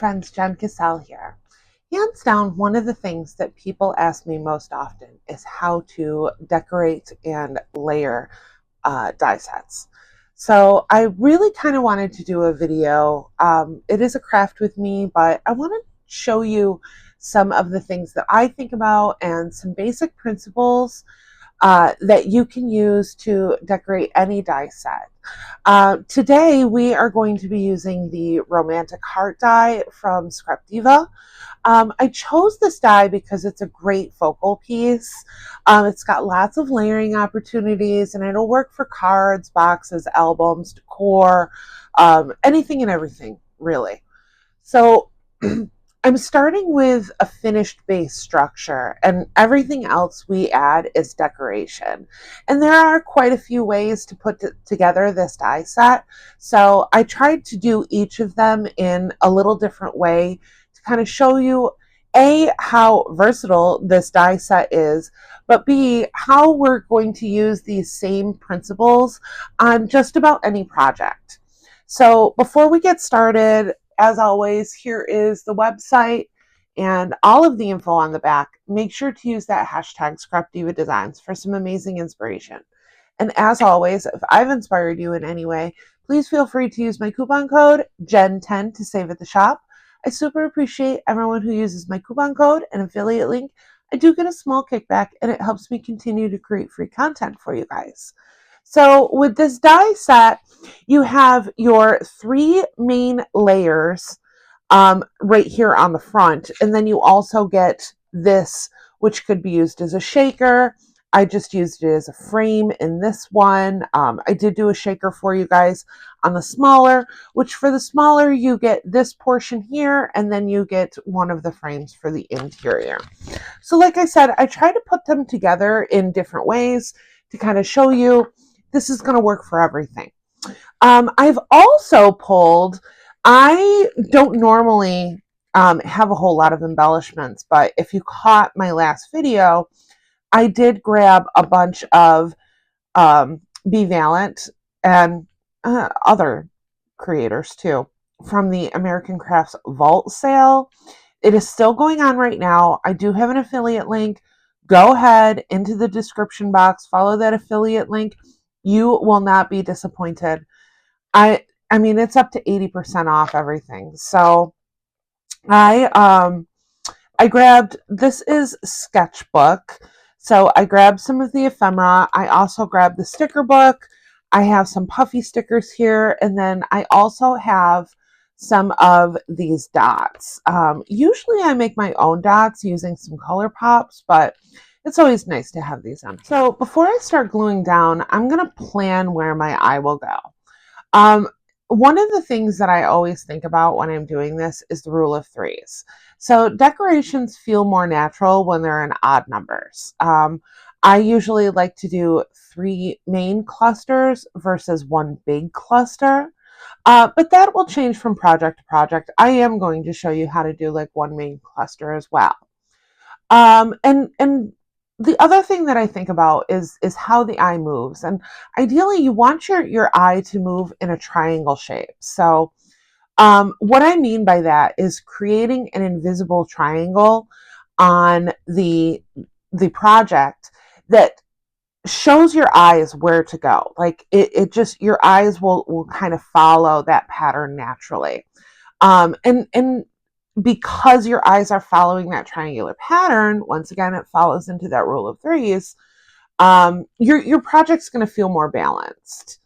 friends, Jen Cassell here. Hands down, one of the things that people ask me most often is how to decorate and layer die sets. So I really kind of wanted to do a video. It is a craft with me, but I want to show you some of the things that I think about and some basic principles that you can use to decorate any die set. Today we are going to be using the Romantic Heart die from Scrap Diva. I chose this die because it's a great focal piece. It's got lots of layering opportunities and it'll work for cards, boxes, albums, decor, anything and everything really. So I'm starting with a finished base structure, and everything else we add is decoration. And there are quite a few ways to put together this die set. So I tried to do each of them in a little different way to kind of show you A, how versatile this die set is, but B, how we're going to use these same principles on just about any project. So before we get started, as always, here is the website and all of the info on the back. Make sure to use that hashtag Scrap Diva Designs for some amazing inspiration. And as always, if I've inspired you in any way, please feel free to use my coupon code GEN10 to save at the shop. I super appreciate everyone who uses my coupon code and affiliate link. I do get a small kickback and it helps me continue to create free content for you guys. So with this die set, you have your three main layers right here on the front. And then you also get this, which could be used as a shaker. I just used it as a frame in this one. I did do a shaker for you guys on the smaller, which for the smaller, you get this portion here, and then you get one of the frames for the interior. So like I said, I try to put them together in different ways to kind of show you this is going to work for everything. I've also pulled, I don't normally have a whole lot of embellishments, but if you caught my last video, I did grab a bunch of Be Valiant and other creators too from the American Crafts Vault sale. It is still going on right now. I do have an affiliate link. Go ahead into the description box, follow that affiliate link. You will not be disappointed. I mean, it's up to 80% off everything. So I grabbed, this is Sketchbook. So I grabbed some of the ephemera. I also grabbed the sticker book. I have some puffy stickers here. And then I also have some of these dots. Usually I make my own dots using some color pops, but it's always nice to have these on. So before I start gluing down, I'm going to plan where my eye will go. One of the things that I always think about when I'm doing this is the rule of threes. So decorations feel more natural when they're in odd numbers. I usually like to do 3 main clusters versus 1 big cluster. But that will change from project to project. I am going to show you how to do like 1 main cluster as well. And the other thing that I think about is how the eye moves. And ideally you want your eye to move in a triangle shape. So what I mean by that is creating an invisible triangle on the project that shows your eyes where to go. Like it just, your eyes will kind of follow that pattern naturally. And because your eyes are following that triangular pattern, once again, it follows into that rule of threes, your project's going to feel more balanced.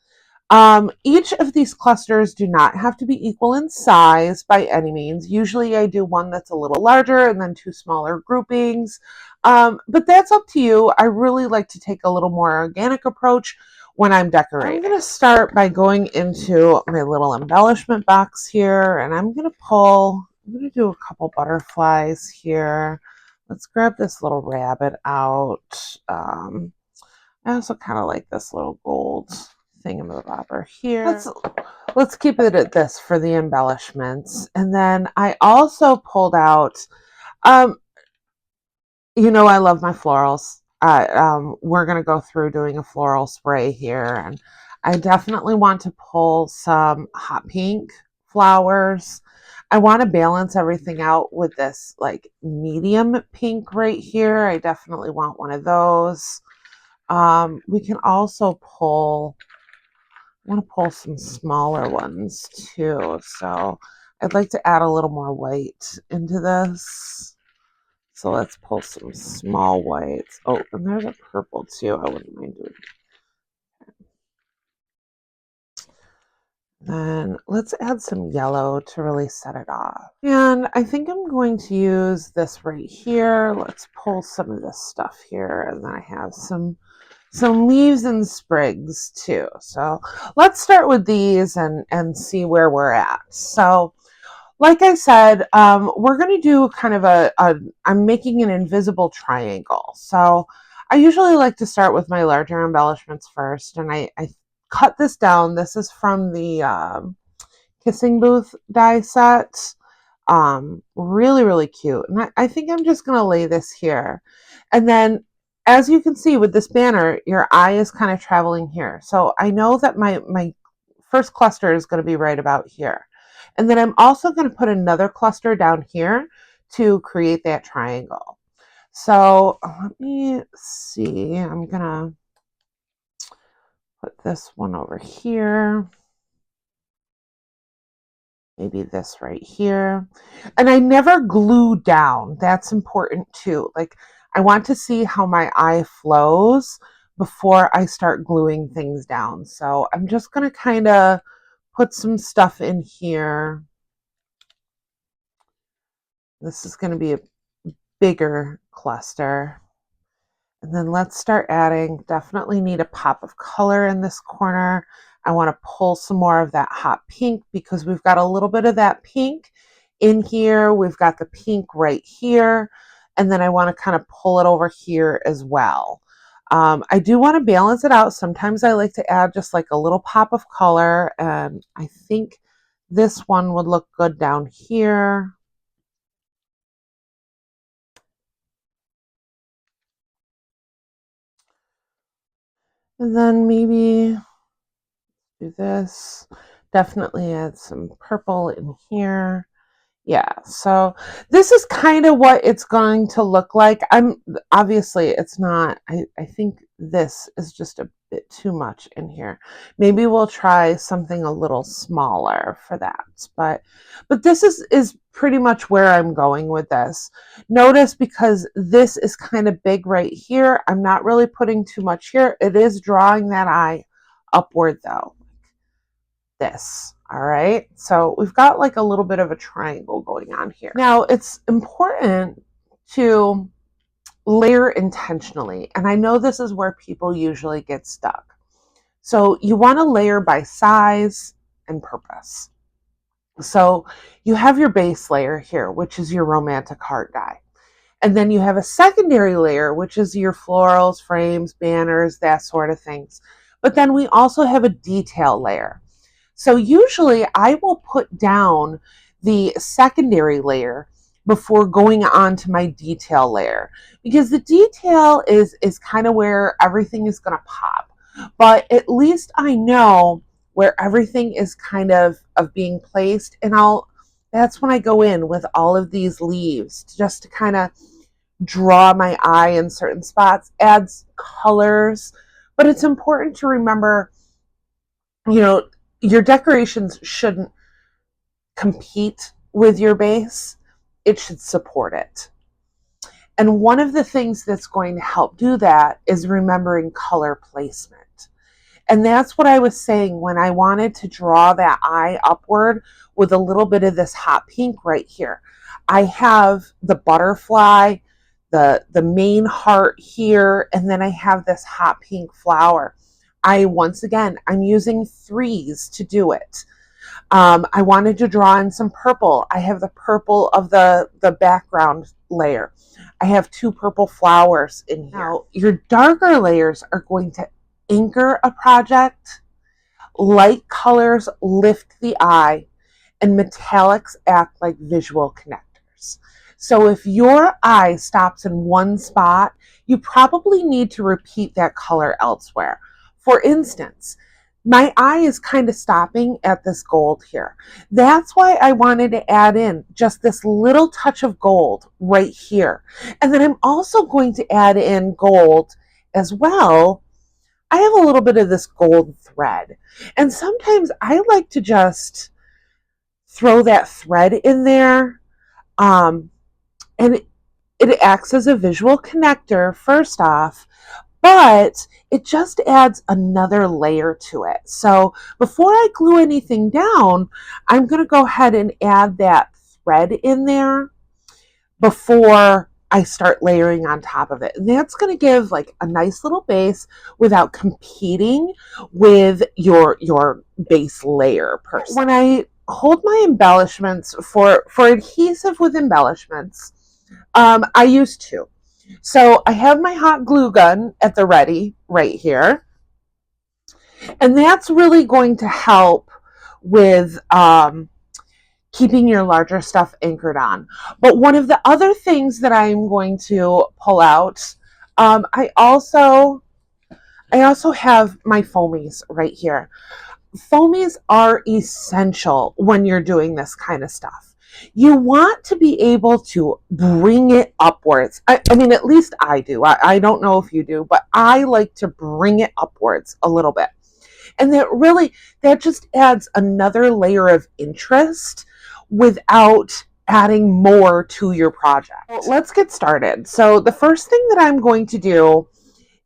Each of these clusters do not have to be equal in size by any means. Usually I do one that's a little larger and then 2 smaller groupings. But that's up to you. I really like to take a little more organic approach when I'm decorating. I'm going to start by going into my little embellishment box here, and I'm going to do a couple butterflies here. Let's grab this little rabbit out. I also kind of like this little gold thingamabobber here. Let's keep it at this for the embellishments. And then I also pulled out, you know, I love my florals. We're going to go through doing a floral spray here. And I definitely want to pull some hot pink flowers. I want to balance everything out with this like medium pink right here. I definitely want one of those. We can also pull, I want to pull some smaller ones too. So I'd like to add a little more white into this. So let's pull some small whites. Oh, and there's a purple too. I wouldn't mind doing. Then let's add some yellow to really set it off. And I think I'm going to use this right here. Let's pull some of this stuff here. And then I have some leaves and sprigs too. So let's start with these and see where we're at. So like I said, we're going to do kind of I'm making an invisible triangle. So I usually like to start with my larger embellishments first, and I cut this down. This is from the Kissing Booth die set. Really, really cute. And I think I'm just going to lay this here. And then, as you can see with this banner, your eye is kind of traveling here. So I know that my first cluster is going to be right about here. And then I'm also going to put another cluster down here to create that triangle. So let me see. I'm going to put this one over here. Maybe this right here. And I never glue down. That's important too. Like I want to see how my eye flows before I start gluing things down. So I'm just going to kind of put some stuff in here. This is going to be a bigger cluster. And then let's start adding, definitely need a pop of color in this corner. I want to pull some more of that hot pink because we've got a little bit of that pink in here. We've got the pink right here. And then I want to kind of pull it over here as well. I do want to balance it out. Sometimes I like to add just like a little pop of color. And I think this one would look good down here. And then maybe do this. Definitely add some purple in here. Yeah, so this is kind of what it's going to look like. Obviously it's not, I think this is just a bit too much in here. Maybe we'll try something a little smaller for that. But this is pretty much where I'm going with this. Notice because this is kind of big right here, I'm not really putting too much here. It is drawing that eye upward though. This. All right. So we've got like a little bit of a triangle going on here. Now it's important to layer intentionally. And I know this is where people usually get stuck. So you want to layer by size and purpose. So you have your base layer here, which is your romantic heart die. And then you have a secondary layer, which is your florals, frames, banners, that sort of things. But then we also have a detail layer. So usually I will put down the secondary layer before going on to my detail layer because the detail is kind of where everything is going to pop. But at least I know where everything is kind of being placed, and that's when I go in with all of these leaves just to kind of draw my eye in certain spots, adds colors. But it's important to remember, you know, your decorations shouldn't compete with your base. It should support it. And one of the things that's going to help do that is remembering color placement. And that's what I was saying when I wanted to draw that eye upward with a little bit of this hot pink right here. I have the butterfly, the main heart here, and then I have this hot pink flower. Once again, I'm using threes to do it. I wanted to draw in some purple. I have the purple of the background layer. I have two purple flowers in here. Now, your darker layers are going to anchor a project. Light colors lift the eye, and metallics act like visual connectors. So if your eye stops in one spot, you probably need to repeat that color elsewhere. For instance, my eye is kind of stopping at this gold here. That's why I wanted to add in just this little touch of gold right here. And then I'm also going to add in gold as well. I have a little bit of this gold thread. And sometimes I like to just throw that thread in there. And it acts as a visual connector, first off, but it just adds another layer to it. So before I glue anything down, I'm going to go ahead and add that thread in there before I start layering on top of it. And that's going to give like a nice little base without competing with your base layer per se. When I hold my embellishments for adhesive with embellishments, I use two. So I have my hot glue gun at the ready right here. And that's really going to help with keeping your larger stuff anchored on. But one of the other things that I'm going to pull out, I also have my foamies right here. Foamies are essential when you're doing this kind of stuff. You want to be able to bring it upwards. I mean, at least I do. I don't know if you do, but I like to bring it upwards a little bit. And that just adds another layer of interest without adding more to your project. Well, let's get started. So the first thing that I'm going to do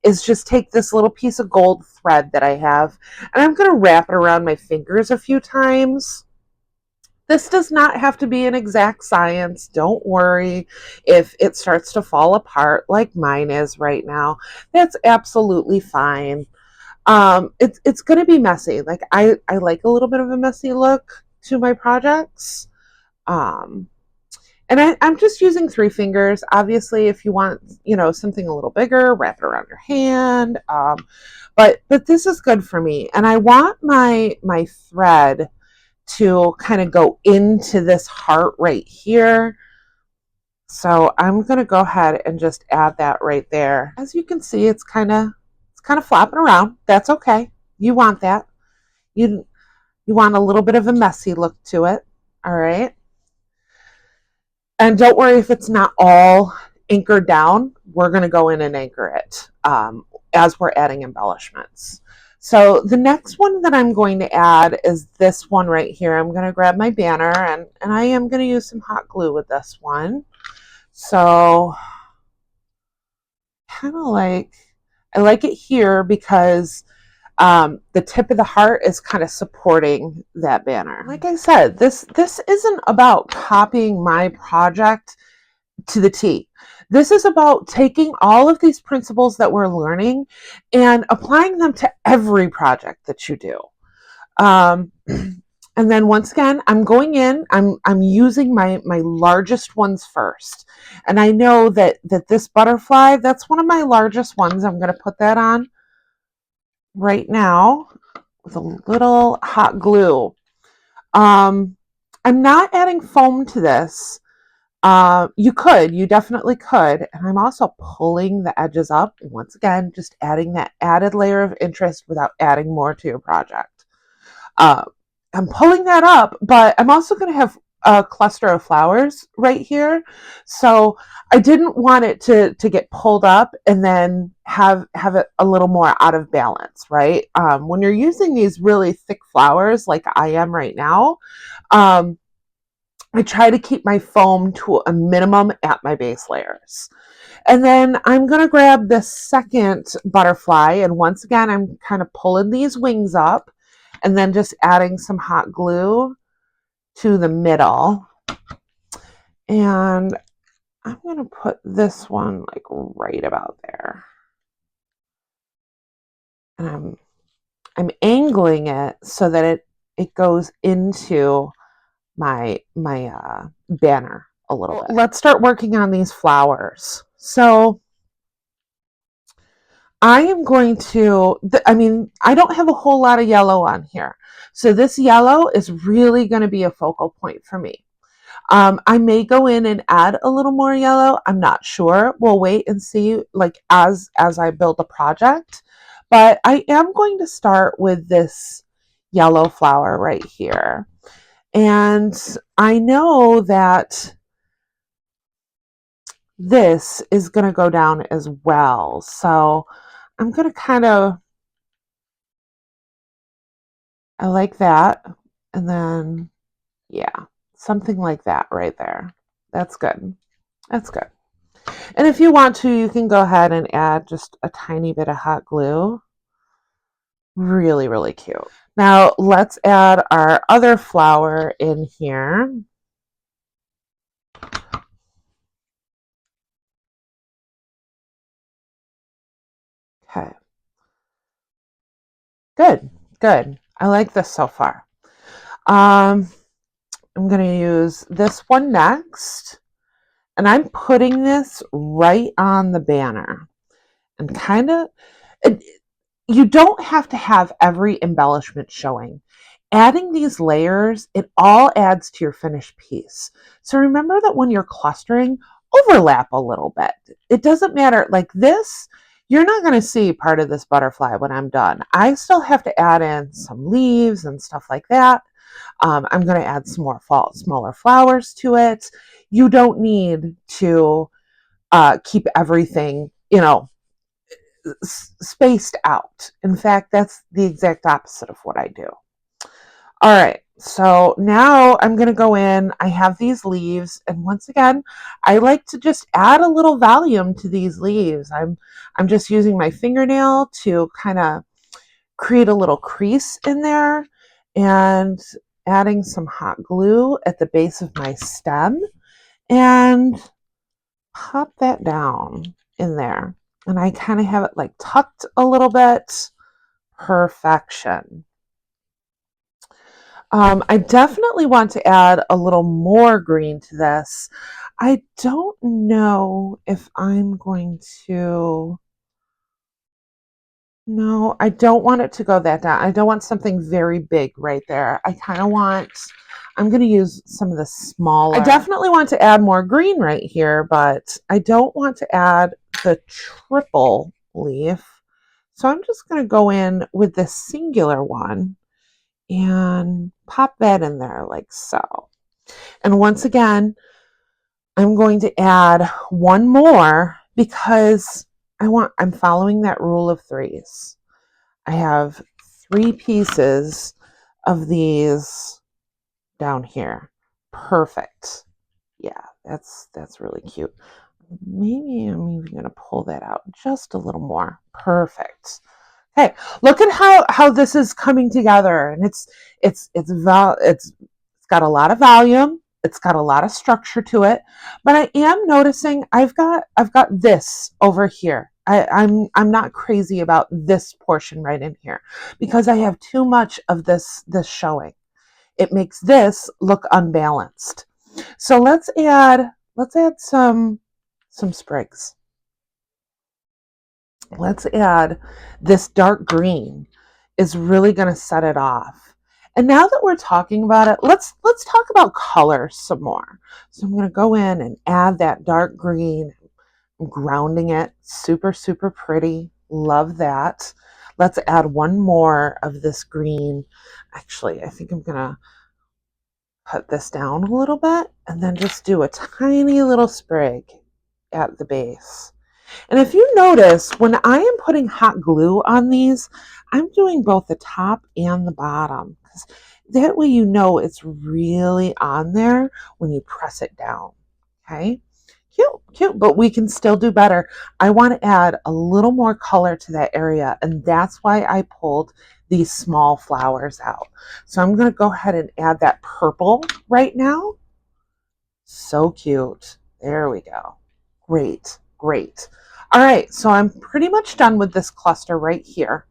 is just take this little piece of gold thread that I have, and I'm going to wrap it around my fingers a few times. This does not have to be an exact science. Don't worry if it starts to fall apart like mine is right now. That's absolutely fine. It's going to be messy. Like I like a little bit of a messy look to my projects. And I'm just using 3 fingers. Obviously, if you want, something a little bigger, wrap it around your hand. But this is good for me. And I want my thread to kind of go into this heart right here. So I'm going to go ahead and just add that right there. As you can see, it's kind of flopping around. That's okay. You want that. You want a little bit of a messy look to it. All right. And don't worry if it's not all anchored down. We're going to go in and anchor it as we're adding embellishments. So the next one that I'm going to add is this one right here. I'm going to grab my banner, and I am going to use some hot glue with this one. So kind of like, I like it here because the tip of the heart is kind of supporting that banner. Like I said, this isn't about copying my project to the T. This is about taking all of these principles that we're learning and applying them to every project that you do. And then once again, I'm going in, I'm using my largest ones first. And I know that this butterfly, that's one of my largest ones. I'm going to put that on right now with a little hot glue. I'm not adding foam to this. You definitely could. And I'm also pulling the edges up. And once again, just adding that added layer of interest without adding more to your project. I'm pulling that up, but I'm also going to have a cluster of flowers right here. So I didn't want it to get pulled up and then have it a little more out of balance, right? When you're using these really thick flowers like I am right now, I try to keep my foam to a minimum at my base layers. And then I'm going to grab the second butterfly. And once again, I'm kind of pulling these wings up and then just adding some hot glue to the middle. And I'm going to put this one like right about there. And I'm angling it so that it goes into my banner a little bit. Let's start working on these flowers. So I am going to, I don't have a whole lot of yellow on here. So this yellow is really going to be a focal point for me. I may go in and add a little more yellow. I'm not sure. We'll wait and see, like as I build the project. But I am going to start with this yellow flower right here. And I know that this is going to go down as well. So I'm going to kind of, I like that. And then, yeah, something like that right there. That's good. That's good. And if you want to, you can go ahead and add just a tiny bit of hot glue. Really, really cute. Now let's add our other flower in here. Okay. Good, good. I like this so far. I'm going to use this one next, and I'm putting this right on the banner and kind of, you don't have to have every embellishment showing. Adding these layers, it all adds to your finished piece. So remember that when you're clustering, overlap a little bit. It doesn't matter. Like this, you're not going to see part of this butterfly when I'm done. I still have to add in some leaves and stuff like that. I'm going to add some more smaller flowers to it. You don't need to keep everything, spaced out. In fact, that's the exact opposite of what I do. All right, so now I'm going to go in. I have these leaves, and once again, I like to just add a little volume to these leaves. I'm just using my fingernail to kind of create a little crease in there, and adding some hot glue at the base of my stem, and pop that down in there. And I kind of have it like tucked a little bit. Perfection. I definitely want to add a little more green to this. I don't know if I'm going to, no, I don't want it to go that down. I don't want something very big right there. I kind of want, I'm going to use some of the smaller. I definitely want to add more green right here, but I don't want to add the triple leaf. So I'm just going to go in with the singular one and pop that in there like so. And once again, I'm going to add one more because I'm following that rule of threes. I have 3 pieces of these down here. Perfect. Yeah, that's really cute. Maybe I'm even going to pull that out just a little more. Perfect. Hey, look at how this is coming together, and it's got a lot of volume. It's got a lot of structure to it, but I am noticing I've got this over here. I'm not crazy about this portion right in here because I have too much of this showing. It makes this look unbalanced. So let's add some sprigs. Let's add this dark green is really going to set it off. And now that we're talking about it, let's talk about color some more. So I'm going to go in and add that dark green. I'm grounding it. Super, super pretty. Love that. Let's add one more of this green. Actually, I think I'm going to put this down a little bit and then just do a tiny little sprig at the base. And if you notice, when I am putting hot glue on these, I'm doing both the top and the bottom. Because that way you know it's really on there when you press it down. Okay? Cute, cute, but we can still do better. I want to add a little more color to that area, and that's why I pulled these small flowers out. So I'm going to go ahead and add that purple right now. So cute. There we go. Great, great. All right, so I'm pretty much done with this cluster right here.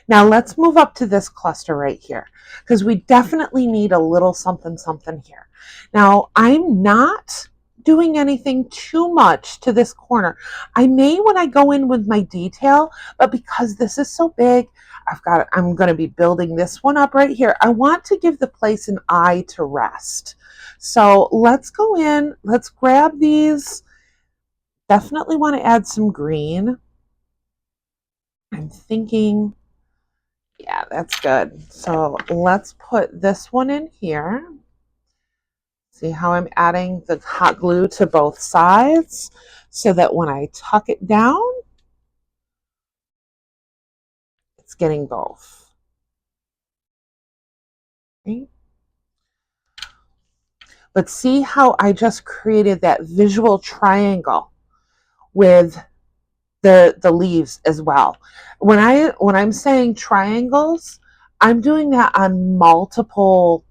Now let's move up to this cluster right here because we definitely need a little something something here. Now I'm not doing anything too much to this corner. I may when I go in with my detail, but because this is so big, I'm going to be building this one up right here. I want to give the place an eye to rest. So let's go in, let's grab these. Definitely want to add some green. I'm thinking, yeah, that's good. So let's put this one in here. See how I'm adding the hot glue to both sides so that when I tuck it down, it's getting both. Okay. But see how I just created that visual triangle with the leaves as well. When I'm saying triangles, I'm doing that on multiple,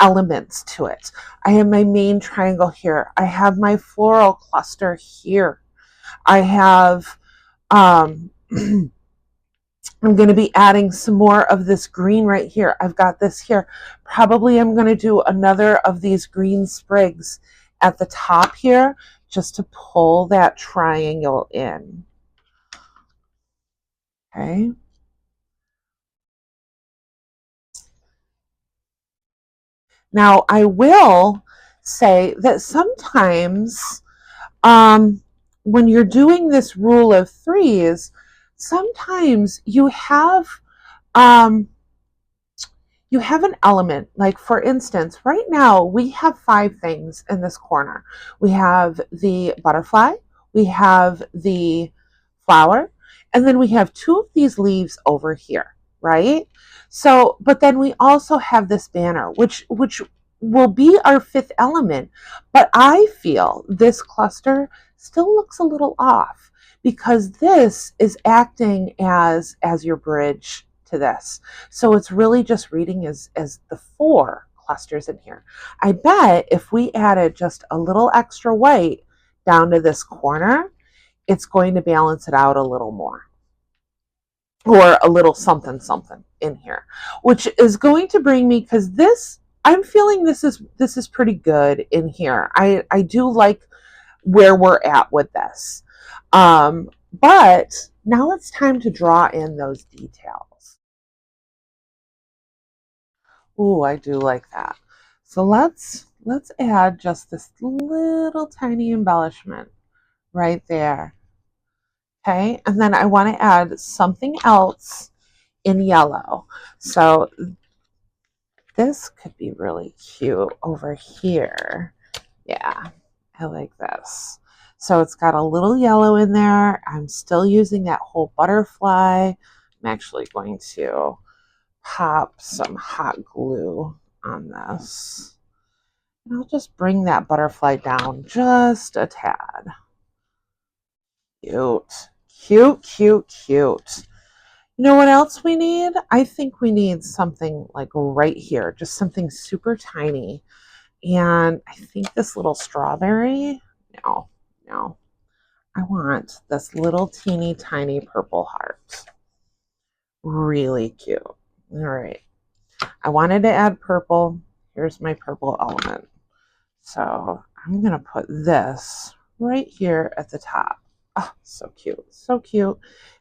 elements to it. I have my main triangle here. I have my floral cluster here. I have I'm going to be adding some more of this green right here. I've got this here. Probably I'm going to do another of these green sprigs at the top here just to pull that triangle in. Okay. Now I will say that sometimes when you're doing this rule of threes, sometimes um, you have an element, like for instance, right now we have 5 things in this corner. We have the butterfly, we have the flower, and then we have 2 of these leaves over here, right? So, but then we also have this banner, which will be our 5th element, but I feel this cluster still looks a little off because this is acting as your bridge to this. So it's really just reading as the 4 clusters in here. I bet if we added just a little extra white down to this corner, it's going to balance it out a little more, or a little something something in here, which is going to bring me, because this, I'm feeling this is pretty good in here. I do like where we're at with this. But now it's time to draw in those details. Ooh, I do like that. So let's add just this little tiny embellishment right there. Okay, and then I want to add something else in yellow. So this could be really cute over here. Yeah, I like this. So it's got a little yellow in there. I'm still using that whole butterfly. I'm actually going to pop some hot glue on this. And I'll just bring that butterfly down just a tad. Cute, cute, cute, cute. You know what else we need? I think we need something like right here, just something super tiny. And I think this little strawberry, no, no. I want this little teeny tiny purple heart. Really cute. All right. I wanted to add purple. Here's my purple element. So I'm going to put this right here at the top. Oh, so cute. So cute.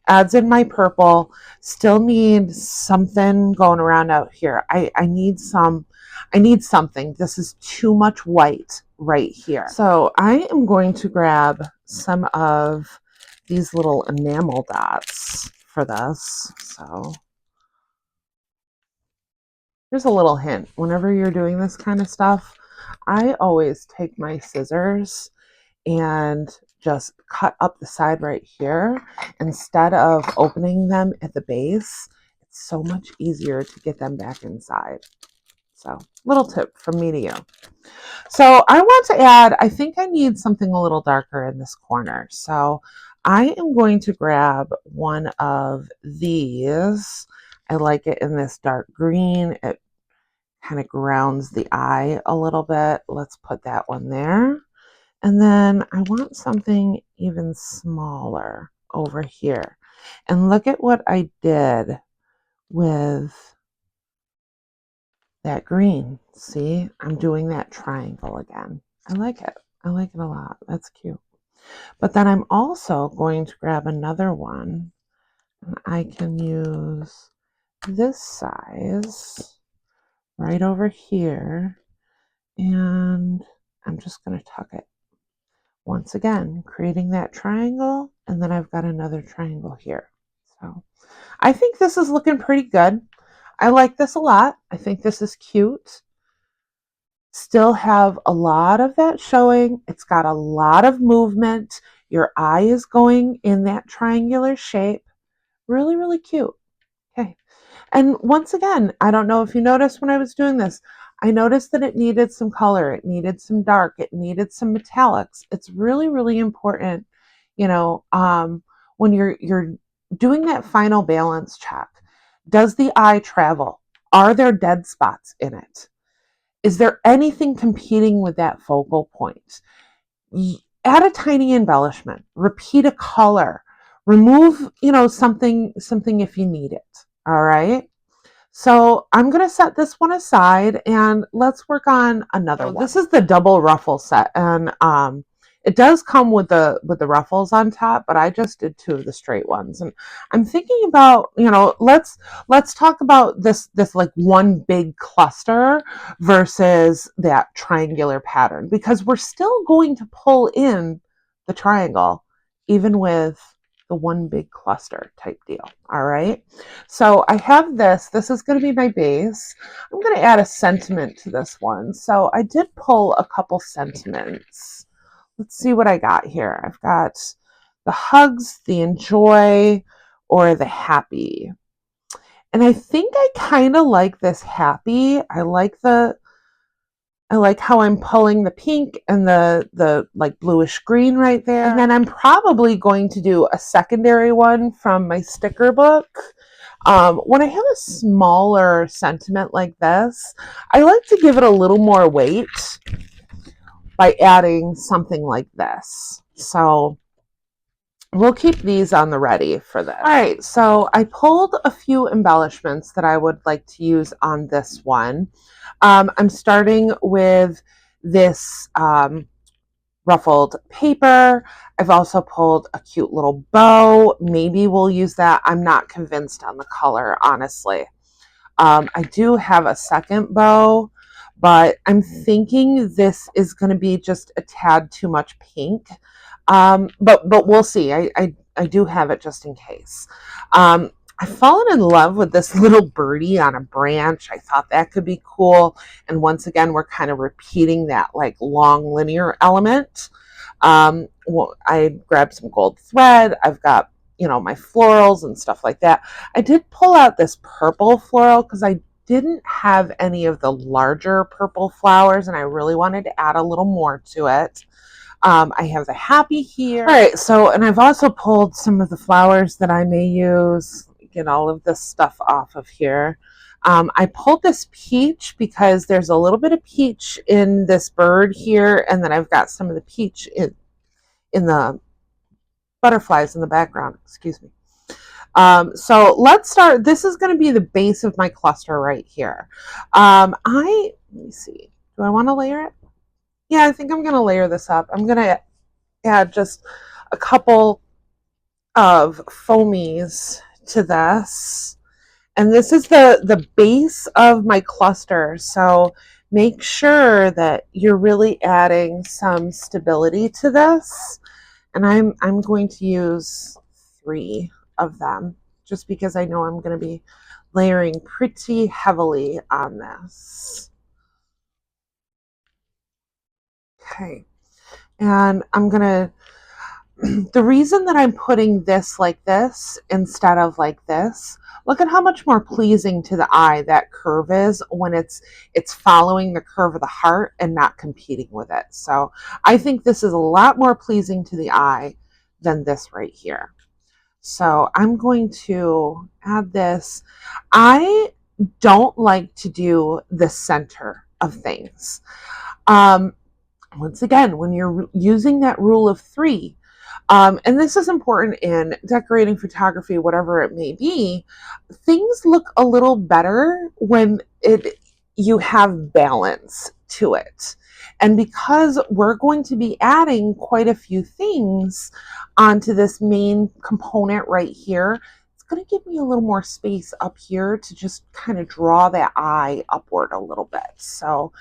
Adds in my purple. Still need something going around out here. I need something. This is too much white right here. So I am going to grab some of these little enamel dots for this. So here's a little hint. Whenever you're doing this kind of stuff, I always take my scissors and just cut up the side right here instead of opening them at the base. It's so much easier to get them back inside. So, little tip from me to you. So I want to add, I think I need something a little darker in this corner. So I am going to grab one of these. I like it in this dark green. It kind of grounds the eye a little bit. Let's put that one there. And then I want something even smaller over here. And look at what I did with that green. See, I'm doing that triangle again. I like it. I like it a lot. That's cute. But then I'm also going to grab another one. And I can use this size right over here. And I'm just going to tuck it. Once again, creating that triangle, and then I've got another triangle here. So I think this is looking pretty good. I like this a lot. I think this is cute. Still have a lot of that showing. It's got a lot of movement. Your eye is going in that triangular shape. Really, really cute. Okay. And once again, I don't know if you noticed when I was doing this, I noticed that it needed some color, it needed some dark, it needed some metallics. It's really, really important, you know, when you're doing that final balance check. Does the eye travel? Are there dead spots in it? Is there anything competing with that focal point? Add a tiny embellishment, repeat a color, remove, something if you need it. All right. So I'm going to set this one aside and let's work on another one. This is the double ruffle set, and it does come with the ruffles on top, but I just did two of the straight ones. And I'm thinking about, let's talk about this like one big cluster versus that triangular pattern, because we're still going to pull in the triangle even with the one big cluster type deal. All right. So I have this. This is going to be my base. I'm going to add a sentiment to this one. So I did pull a couple sentiments. Let's see what I got here. I've got the hugs, the enjoy, or the happy. And I think I kind of like this happy. I like how I'm pulling the pink and the like bluish green right there. And then I'm probably going to do a secondary one from my sticker book. When I have a smaller sentiment like this, I like to give it a little more weight by adding something like this. So we'll keep these on the ready for this. All right, so I pulled a few embellishments that I would like to use on this one. I'm starting with this ruffled paper. I've also pulled a cute little bow. Maybe we'll use that. I'm not convinced on the color, honestly. I do have a second bow, but I'm thinking this is going to be just a tad too much pink. But we'll see. I do have it just in case. I've fallen in love with this little birdie on a branch. I thought that could be cool. And once again, we're kind of repeating that like long linear element. Well, I grabbed some gold thread. I've got, my florals and stuff like that. I did pull out this purple floral because I didn't have any of the larger purple flowers and I really wanted to add a little more to it. I have the happy here. All right, and I've also pulled some of the flowers that I may use. Get all of this stuff off of here. I pulled this peach because there's a little bit of peach in this bird here, and then I've got some of the peach in the butterflies in the background. Excuse me. So let's start. This is going to be the base of my cluster right here. Let me see. Do I want to layer it? Yeah, I think I'm going to layer this up. I'm going to add just a couple of foamies to this. And this is the base of my cluster. So make sure that you're really adding some stability to this. And I'm going to use 3 of them just because I know I'm going to be layering pretty heavily on this. Okay. And I'm going to, the reason that I'm putting this like this instead of like this, look at how much more pleasing to the eye that curve is when it's following the curve of the heart and not competing with it. So I think this is a lot more pleasing to the eye than this right here. So I'm going to add this. I don't like to do the center of things. Once again, when you're using that rule of 3, and this is important in decorating, photography, whatever it may be, things look a little better when you have balance to it. And because we're going to be adding quite a few things onto this main component right here, it's going to give me a little more space up here to just kind of draw that eye upward a little bit. So,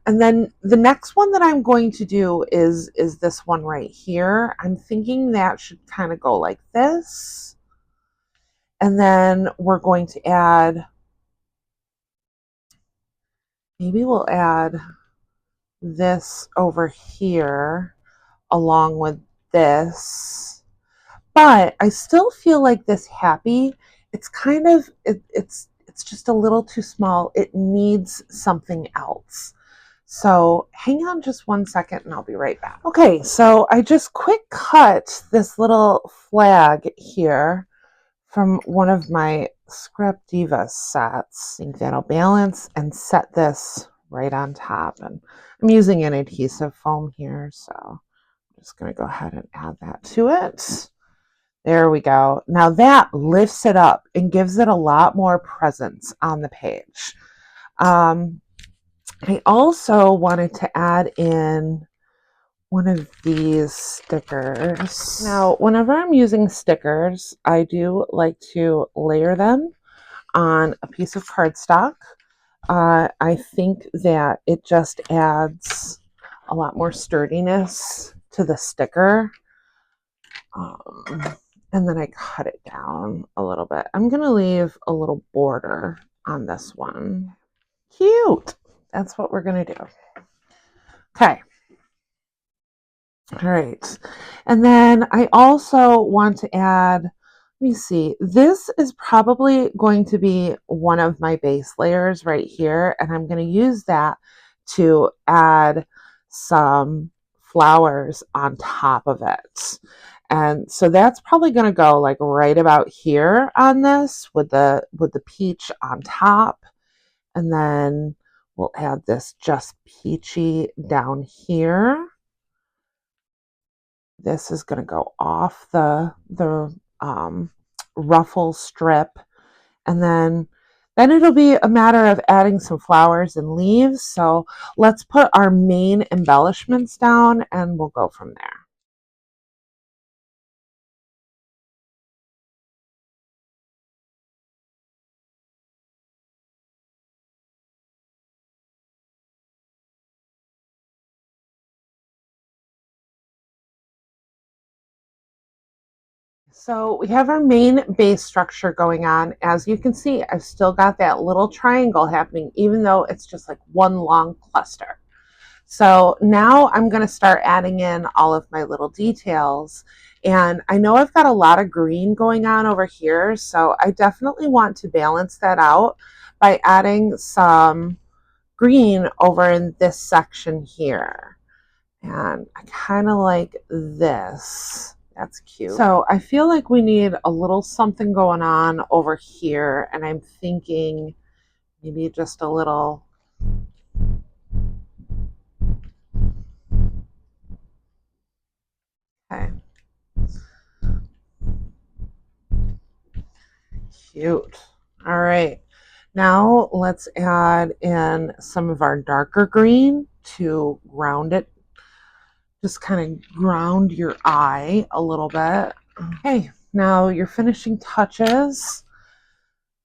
and then the next one that I'm going to do is this one right here. I'm thinking that should kind of go like this. And then we're going to add, maybe we'll add this over here along with this. But I still feel like this happy, it's kind of, it's just a little too small. It needs something else. So hang on just 1 second and I'll be right back. Okay, so I just quick cut this little flag here from one of my Scrap Diva sets. I think that'll balance and set this right on top. And I'm using an adhesive foam here, so I'm just going to go ahead and add that to it. There we go. Now that lifts it up and gives it a lot more presence on the page. I also wanted to add in one of these stickers. Now, whenever I'm using stickers, I do like to layer them on a piece of cardstock. I think that it just adds a lot more sturdiness to the sticker. And then I cut it down a little bit. I'm going to leave a little border on this one. Cute. That's what we're going to do. Okay. All right. And then I also want to add, let me see, this is probably going to be one of my base layers right here. And I'm going to use that to add some flowers on top of it. And so that's probably going to go like right about here on this with the peach on top. And then we'll add this just peachy down here. This is going to go off the ruffle strip, and then it'll be a matter of adding some flowers and leaves. So let's put our main embellishments down and we'll go from there. So we have our main base structure going on. As you can see, I've still got that little triangle happening, even though it's just like one long cluster. So now I'm going to start adding in all of my little details. And I know I've got a lot of green going on over here, so I definitely want to balance that out by adding some green over in this section here. And I kind of like this. That's cute. So I feel like we need a little something going on over here, and I'm thinking maybe just a little. Okay. Cute. All right. Now let's add in some of our darker green to ground it. Just kind of ground your eye a little bit. Okay, now your finishing touches.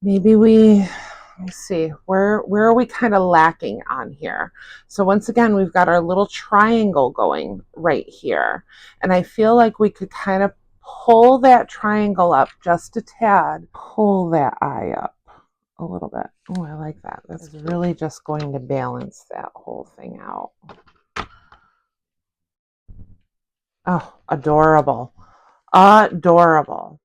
Maybe let me see, where are we kind of lacking on here? So once again, we've got our little triangle going right here. And I feel like we could kind of pull that triangle up just a tad, pull that eye up a little bit. Oh, I like that. That's really just going to balance that whole thing out. Oh, adorable. Adorable.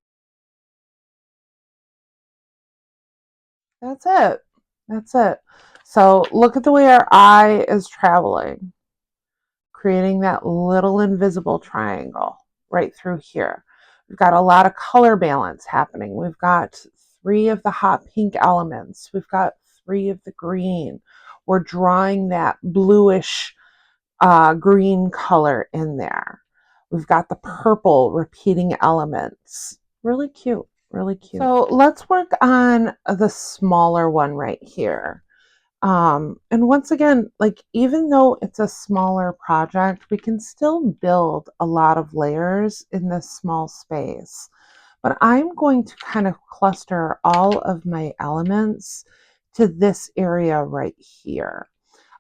That's it. That's it. So look at the way our eye is traveling, creating that little invisible triangle right through here. We've got a lot of color balance happening. We've got 3 of the hot pink elements. We've got 3 of the green. We're drawing that bluish green color in there. We've got the purple repeating elements. Really cute, really cute. So let's work on the smaller one right here. And once again, like even though it's a smaller project, we can still build a lot of layers in this small space. But I'm going to kind of cluster all of my elements to this area right here.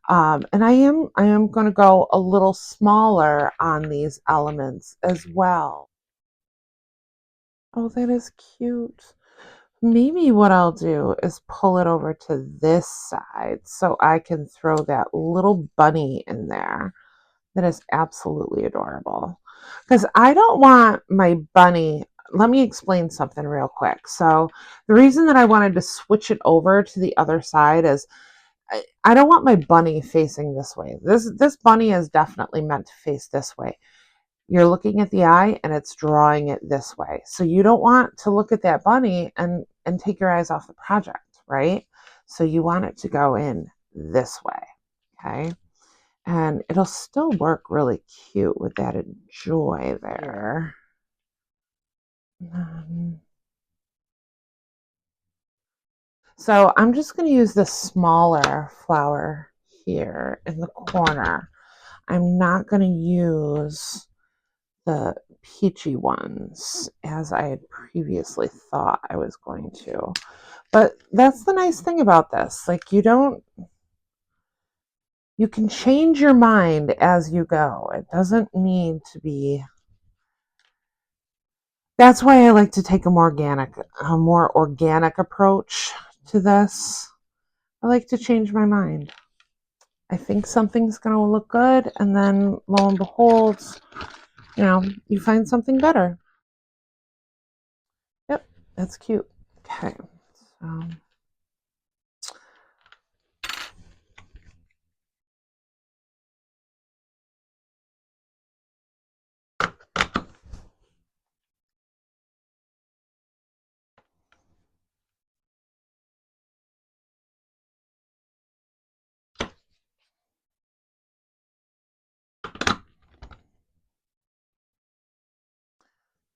And I am going to go a little smaller on these elements as well. Oh, that is cute. maybe what I'll do is pull it over to this side so I can throw that little bunny in there. That is absolutely adorable. Because I don't want my bunny. Let me explain something real quick. So, the reason that I wanted to switch it over to the other side is I don't want my bunny facing this way. This bunny is definitely meant to face this way. You're looking at the eye and it's drawing it this way. So you don't want to look at that bunny and take your eyes off the project, right? So you want it to go in this way. Okay. And it'll still work really cute with that enjoy there. So I'm just going to use the smaller flower here in the corner. I'm not going to use the peachy ones as I had previously thought I was going to. But that's the nice thing about this. Like you can change your mind as you go. It doesn't need to be. That's why I like to take a more organic approach to this. I like to change my mind. I think something's going to look good, and then lo and behold, you find something better. Yep, that's cute. Okay, so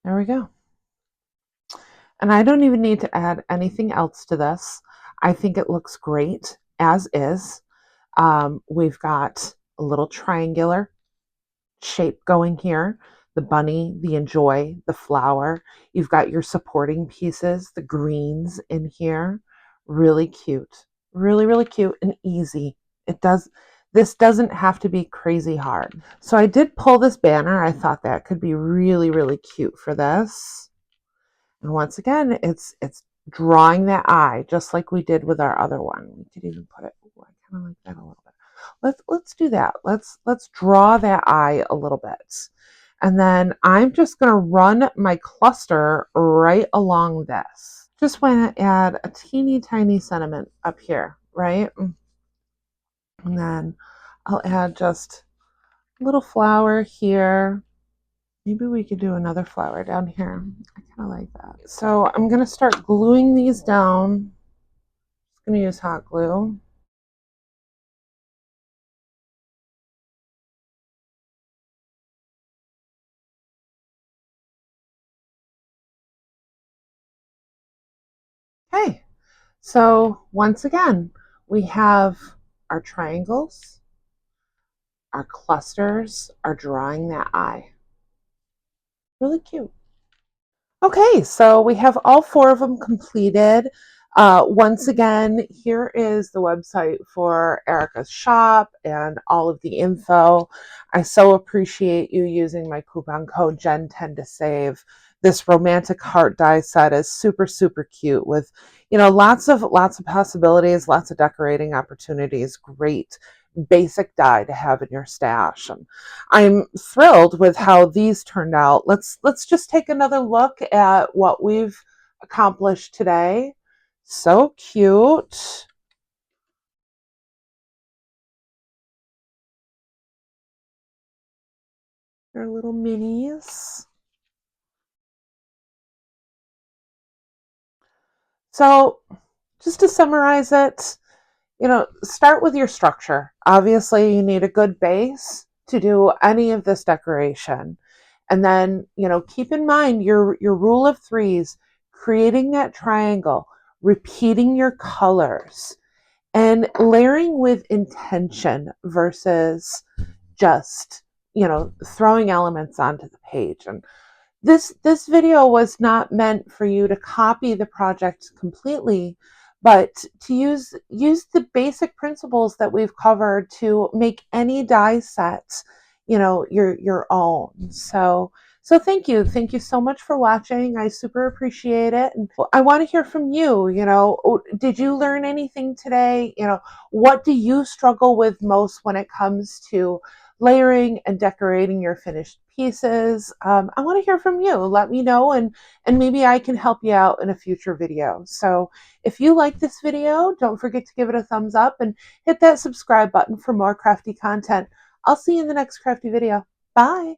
there we go. And I don't even need to add anything else to this. I think it looks great as is. We've got a little triangular shape going here, the bunny, the enjoy, the flower. You've got your supporting pieces, the greens in here. Really cute. Really, really cute and easy. This doesn't have to be crazy hard. So I did pull this banner. I thought that could be really, really cute for this. And once again, it's drawing that eye just like we did with our other one. We could even put it, I kind of like that a little bit. Let's do that. Let's draw that eye a little bit. And then I'm just going to run my cluster right along this. Just want to add a teeny tiny sentiment up here, right? And then I'll add just a little flower here. Maybe we could do another flower down here. I kind of like that. So I'm going to start gluing these down. I'm going to use hot glue. Okay, so once again, we have our triangles, our clusters are drawing that eye. Really cute. Okay, so we have all 4 of them completed. Once again, here is the website for Erica's shop and all of the info. I so appreciate you using my coupon code Gen10 to save. This romantic heart die set is super, super cute with, lots of possibilities, lots of decorating opportunities. Great basic die to have in your stash. And I'm thrilled with how these turned out. Let's just take another look at what we've accomplished today. So cute. They're little minis. So just to summarize it, start with your structure. Obviously, you need a good base to do any of this decoration. And then, keep in mind your rule of threes, creating that triangle, repeating your colors, and layering with intention versus just, throwing elements onto the page. And this video was not meant for you to copy the project completely, but to use the basic principles that we've covered to make any die set, your own. So So thank you. Thank you so much for watching. I super appreciate it. And I want to hear from you. Did you learn anything today? What do you struggle with most when it comes to layering and decorating your finished pieces? I want to hear from you. Let me know, and maybe I can help you out in a future video. So if you like this video, don't forget to give it a thumbs up and hit that subscribe button for more crafty content. I'll see you in the next crafty video. Bye.